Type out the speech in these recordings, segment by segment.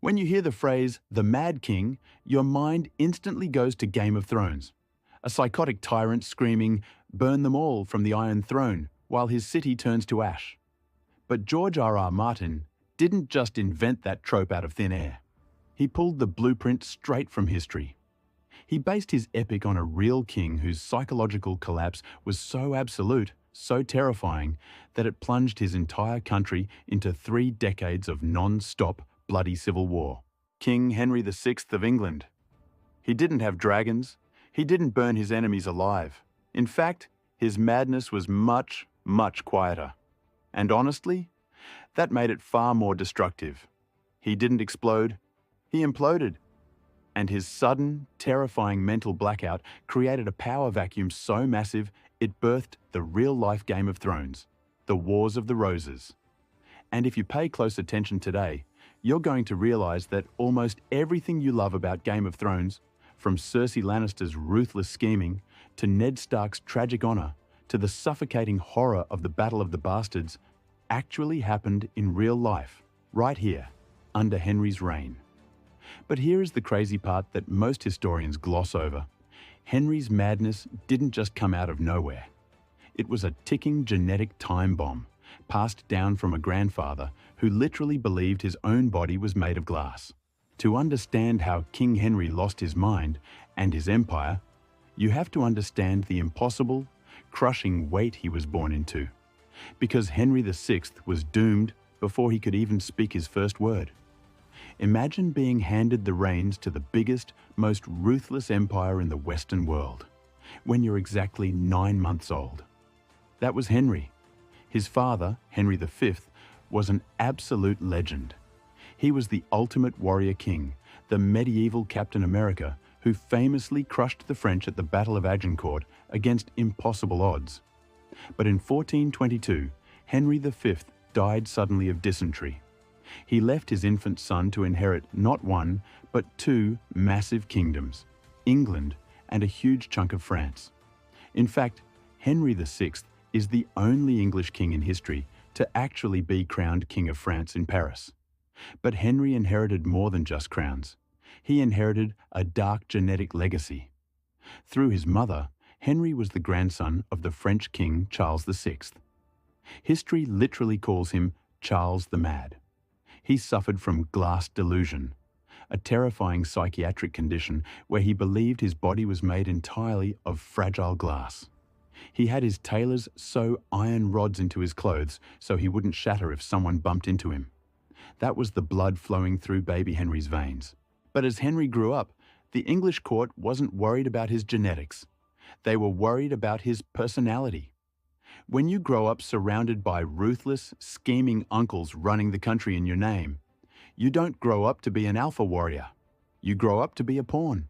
When you hear the phrase, the Mad King, your mind instantly goes to Game of Thrones. A psychotic tyrant screaming, "Burn them all" from the Iron Throne, while his city turns to ash. But George R.R. Martin didn't just invent that trope out of thin air. He pulled the blueprint straight from history. He based his epic on a real king whose psychological collapse was so absolute, so terrifying, that it plunged his entire country into 3 decades of non-stop bloody civil war. King Henry VI of England. He didn't have dragons. He didn't burn his enemies alive. In fact, his madness was much, much quieter. And honestly, that made it far more destructive. He didn't explode. He imploded. And his sudden, terrifying mental blackout created a power vacuum so massive it birthed the real-life Game of Thrones, the Wars of the Roses. And if you pay close attention today, you're going to realize that almost everything you love about Game of Thrones, from Cersei Lannister's ruthless scheming, to Ned Stark's tragic honor, to the suffocating horror of the Battle of the Bastards, actually happened in real life, right here, under Henry's reign. But here is the crazy part that most historians gloss over. Henry's madness didn't just come out of nowhere. It was a ticking genetic time bomb, passed down from a grandfather who literally believed his own body was made of glass. To understand how King Henry lost his mind and his empire, you have to understand the impossible, crushing weight he was born into. Because Henry VI was doomed before he could even speak his first word. Imagine being handed the reins to the biggest, most ruthless empire in the Western world, when you're exactly 9 months old. That was Henry. His father, Henry V, was an absolute legend. He was the ultimate warrior king, the medieval Captain America who famously crushed the French at the Battle of Agincourt against impossible odds. But in 1422, Henry V died suddenly of dysentery. He left his infant son to inherit not one, but 2 massive kingdoms, England and a huge chunk of France. In fact, Henry VI is the only English king in history to actually be crowned King of France in Paris. But Henry inherited more than just crowns. He inherited a dark genetic legacy. Through his mother, Henry was the grandson of the French king Charles VI. History literally calls him Charles the Mad. He suffered from glass delusion, a terrifying psychiatric condition where he believed his body was made entirely of fragile glass. He had his tailors sew iron rods into his clothes so he wouldn't shatter if someone bumped into him. That was the blood flowing through baby Henry's veins. But as Henry grew up, the English court wasn't worried about his genetics. They were worried about his personality. When you grow up surrounded by ruthless, scheming uncles running the country in your name, you don't grow up to be an alpha warrior. You grow up to be a pawn.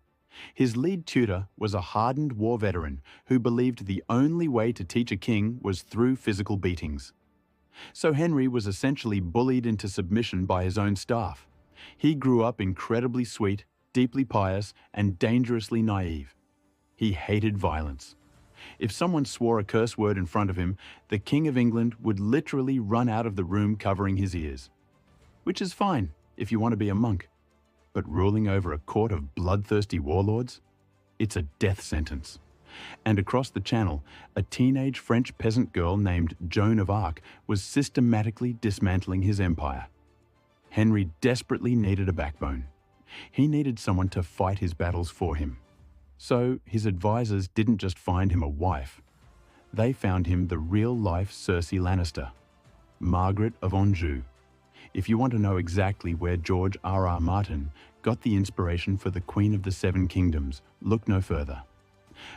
His lead tutor was a hardened war veteran who believed the only way to teach a king was through physical beatings. So Henry was essentially bullied into submission by his own staff. He grew up incredibly sweet, deeply pious, and dangerously naive. He hated violence. If someone swore a curse word in front of him, the King of England would literally run out of the room covering his ears. Which is fine if you want to be a monk. But ruling over a court of bloodthirsty warlords? It's a death sentence. And across the channel, a teenage French peasant girl named Joan of Arc was systematically dismantling his empire. Henry desperately needed a backbone. He needed someone to fight his battles for him. So his advisors didn't just find him a wife. They found him the real-life Cersei Lannister, Margaret of Anjou. If you want to know exactly where George R.R. Martin got the inspiration for the Queen of the Seven Kingdoms, look no further.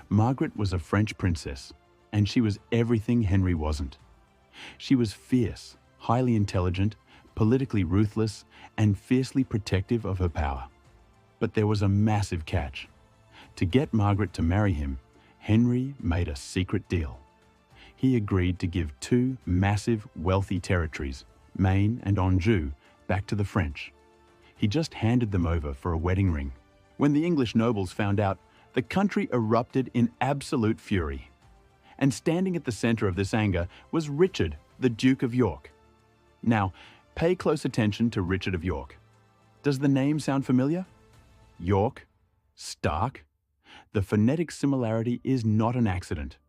Margaret was a French princess, and she was everything Henry wasn't. She was fierce, highly intelligent, politically ruthless, and fiercely protective of her power. But there was a massive catch. To get Margaret to marry him, Henry made a secret deal. He agreed to give 2 massive, wealthy territories, Maine and Anjou, back to the French. He just handed them over for a wedding ring. When the English nobles found out, the country erupted in absolute fury. And standing at the center of this anger was Richard, the Duke of York. Now, pay close attention to Richard of York. Does the name sound familiar? York, Stark? The phonetic similarity is not an accident.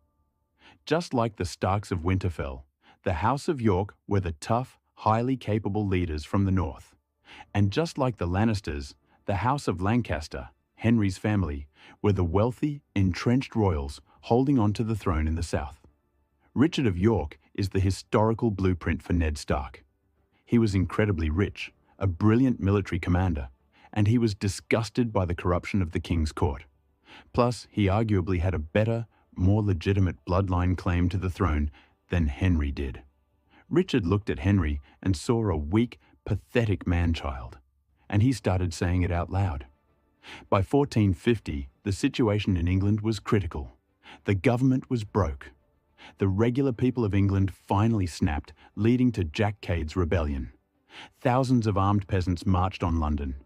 Just like the Starks of Winterfell, the House of York were the tough, highly capable leaders from the north. And just like the Lannisters, the House of Lancaster, Henry's family, were the wealthy, entrenched royals holding on to the throne in the south. Richard of York is the historical blueprint for Ned Stark. He was incredibly rich, a brilliant military commander, and he was disgusted by the corruption of the king's court. Plus, he arguably had a better, more legitimate bloodline claim to the throne than Henry did. Richard looked at Henry and saw a weak, pathetic man-child, and he started saying it out loud. By 1450, the situation in England was critical. The government was broke. The regular people of England finally snapped, leading to Jack Cade's rebellion. Thousands of armed peasants marched on London.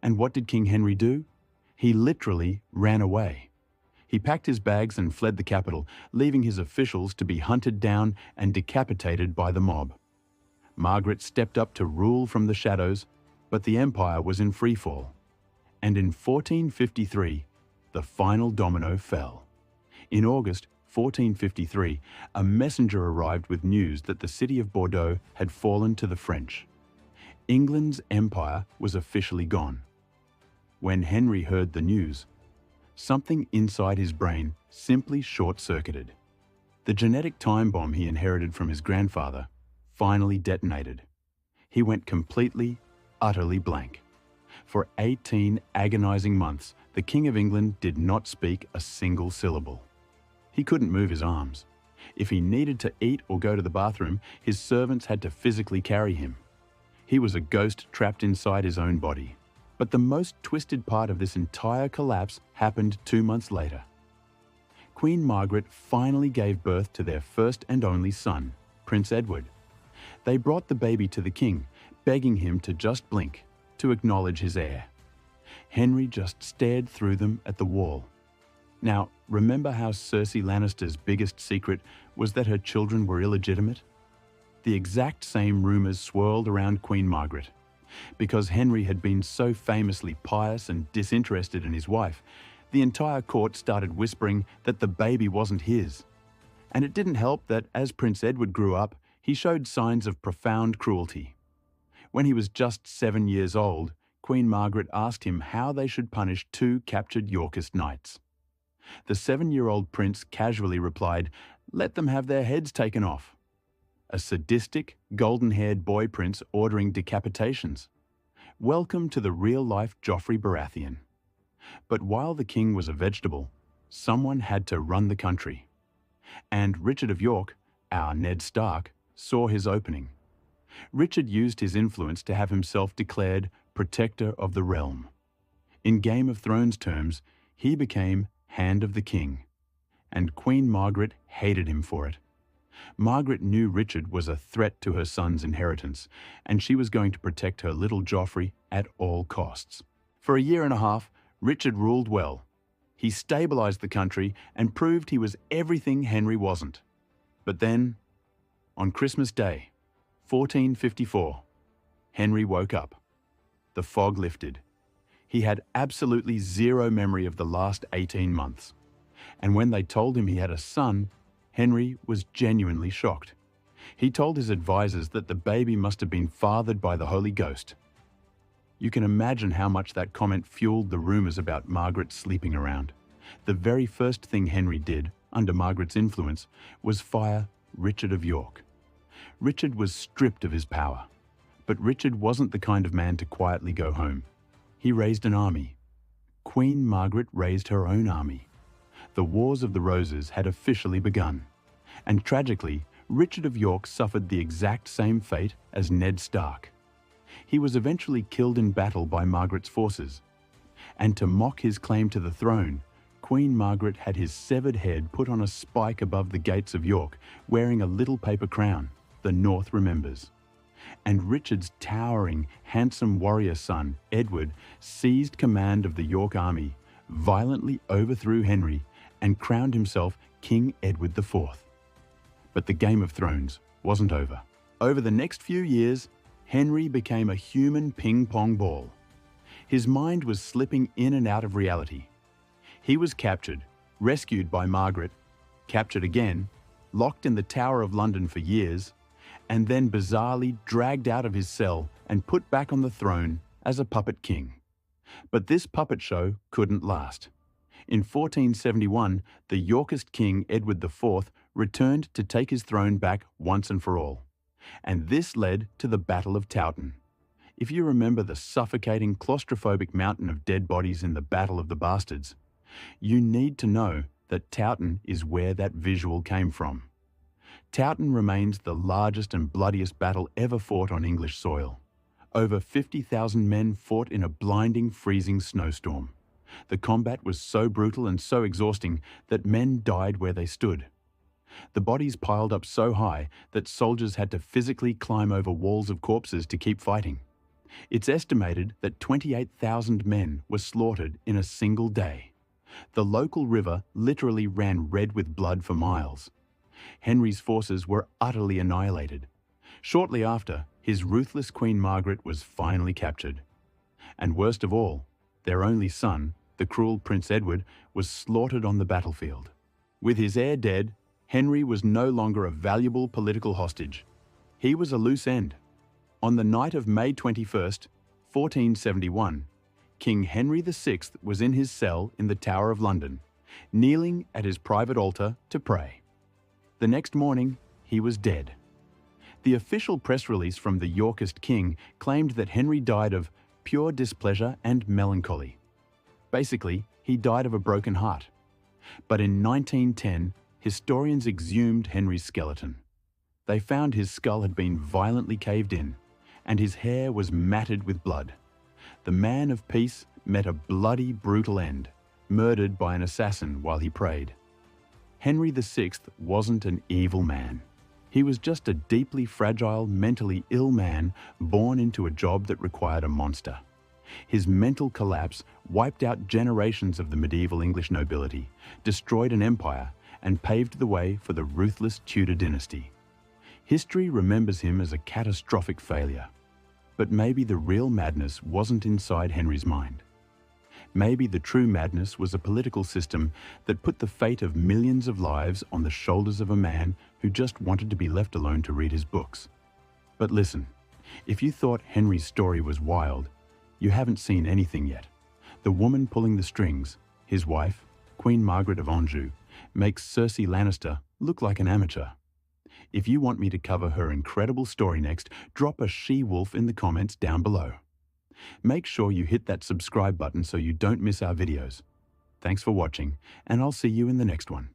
And what did King Henry do? He literally ran away. He packed his bags and fled the capital, leaving his officials to be hunted down and decapitated by the mob. Margaret stepped up to rule from the shadows, but the empire was in freefall. And in 1453, the final domino fell. In August 1453, a messenger arrived with news that the city of Bordeaux had fallen to the French. England's empire was officially gone. When Henry heard the news, something inside his brain simply short-circuited. The genetic time bomb he inherited from his grandfather finally detonated. He went completely, utterly blank. For 18 agonizing months, the King of England did not speak a single syllable. He couldn't move his arms. If he needed to eat or go to the bathroom, his servants had to physically carry him. He was a ghost trapped inside his own body. But the most twisted part of this entire collapse happened 2 months later. Queen Margaret finally gave birth to their first and only son, Prince Edward. They brought the baby to the king, begging him to just blink, to acknowledge his heir. Henry just stared through them at the wall. Now, remember how Cersei Lannister's biggest secret was that her children were illegitimate? The exact same rumors swirled around Queen Margaret. Because Henry had been so famously pious and disinterested in his wife, the entire court started whispering that the baby wasn't his. And it didn't help that as Prince Edward grew up, he showed signs of profound cruelty. When he was just 7 years old, Queen Margaret asked him how they should punish 2 captured Yorkist knights. The 7-year-old prince casually replied, "Let them have their heads taken off." A sadistic, golden-haired boy prince ordering decapitations. Welcome to the real-life Joffrey Baratheon. But while the king was a vegetable, someone had to run the country. And Richard of York, our Ned Stark, saw his opening. Richard used his influence to have himself declared protector of the realm. In Game of Thrones terms, he became Hand of the King. And Queen Margaret hated him for it. Margaret knew Richard was a threat to her son's inheritance, and she was going to protect her little Joffrey at all costs. For a year and a half, Richard ruled well. He stabilized the country and proved he was everything Henry wasn't. But then, on Christmas Day, 1454, Henry woke up. The fog lifted. He had absolutely zero memory of the last 18 months. And when they told him he had a son, Henry was genuinely shocked. He told his advisors that the baby must have been fathered by the Holy Ghost. You can imagine how much that comment fueled the rumors about Margaret sleeping around. The very first thing Henry did, under Margaret's influence, was fire Richard of York. Richard was stripped of his power. But Richard wasn't the kind of man to quietly go home. He raised an army. Queen Margaret raised her own army. The Wars of the Roses had officially begun. And tragically, Richard of York suffered the exact same fate as Ned Stark. He was eventually killed in battle by Margaret's forces. And to mock his claim to the throne, Queen Margaret had his severed head put on a spike above the gates of York, wearing a little paper crown, the North remembers. And Richard's towering, handsome warrior son, Edward, seized command of the York army, violently overthrew Henry, and crowned himself King Edward IV. But the Game of Thrones wasn't over. Over the next few years, Henry became a human ping-pong ball. His mind was slipping in and out of reality. He was captured, rescued by Margaret, captured again, locked in the Tower of London for years, and then bizarrely dragged out of his cell and put back on the throne as a puppet king. But this puppet show couldn't last. In 1471, the Yorkist king Edward IV returned to take his throne back once and for all. And this led to the Battle of Towton. If you remember the suffocating, claustrophobic mountain of dead bodies in the Battle of the Bastards, you need to know that Towton is where that visual came from. Towton remains the largest and bloodiest battle ever fought on English soil. Over 50,000 men fought in a blinding, freezing snowstorm. The combat was so brutal and so exhausting that men died where they stood. The bodies piled up so high that soldiers had to physically climb over walls of corpses to keep fighting. It's estimated that 28,000 men were slaughtered in a single day. The local river literally ran red with blood for miles. Henry's forces were utterly annihilated. Shortly after, his ruthless Queen Margaret was finally captured. And worst of all, their only son, the cruel Prince Edward, was slaughtered on the battlefield. With his heir dead, Henry was no longer a valuable political hostage. He was a loose end. On the night of May 21st, 1471, King Henry VI was in his cell in the Tower of London, kneeling at his private altar to pray. The next morning, he was dead. The official press release from the Yorkist king claimed that Henry died of pure displeasure and melancholy. Basically, he died of a broken heart. But in 1910, historians exhumed Henry's skeleton. They found his skull had been violently caved in, and his hair was matted with blood. The man of peace met a bloody, brutal end, murdered by an assassin while he prayed. Henry VI wasn't an evil man. He was just a deeply fragile, mentally ill man born into a job that required a monster. His mental collapse wiped out generations of the medieval English nobility, destroyed an empire, and paved the way for the ruthless Tudor dynasty. History remembers him as a catastrophic failure. But maybe the real madness wasn't inside Henry's mind. Maybe the true madness was a political system that put the fate of millions of lives on the shoulders of a man who just wanted to be left alone to read his books. But listen, if you thought Henry's story was wild, you haven't seen anything yet. The woman pulling the strings, his wife, Queen Margaret of Anjou, makes Cersei Lannister look like an amateur. If you want me to cover her incredible story next, drop a she-wolf in the comments down below. Make sure you hit that subscribe button so you don't miss our videos. Thanks for watching, and I'll see you in the next one.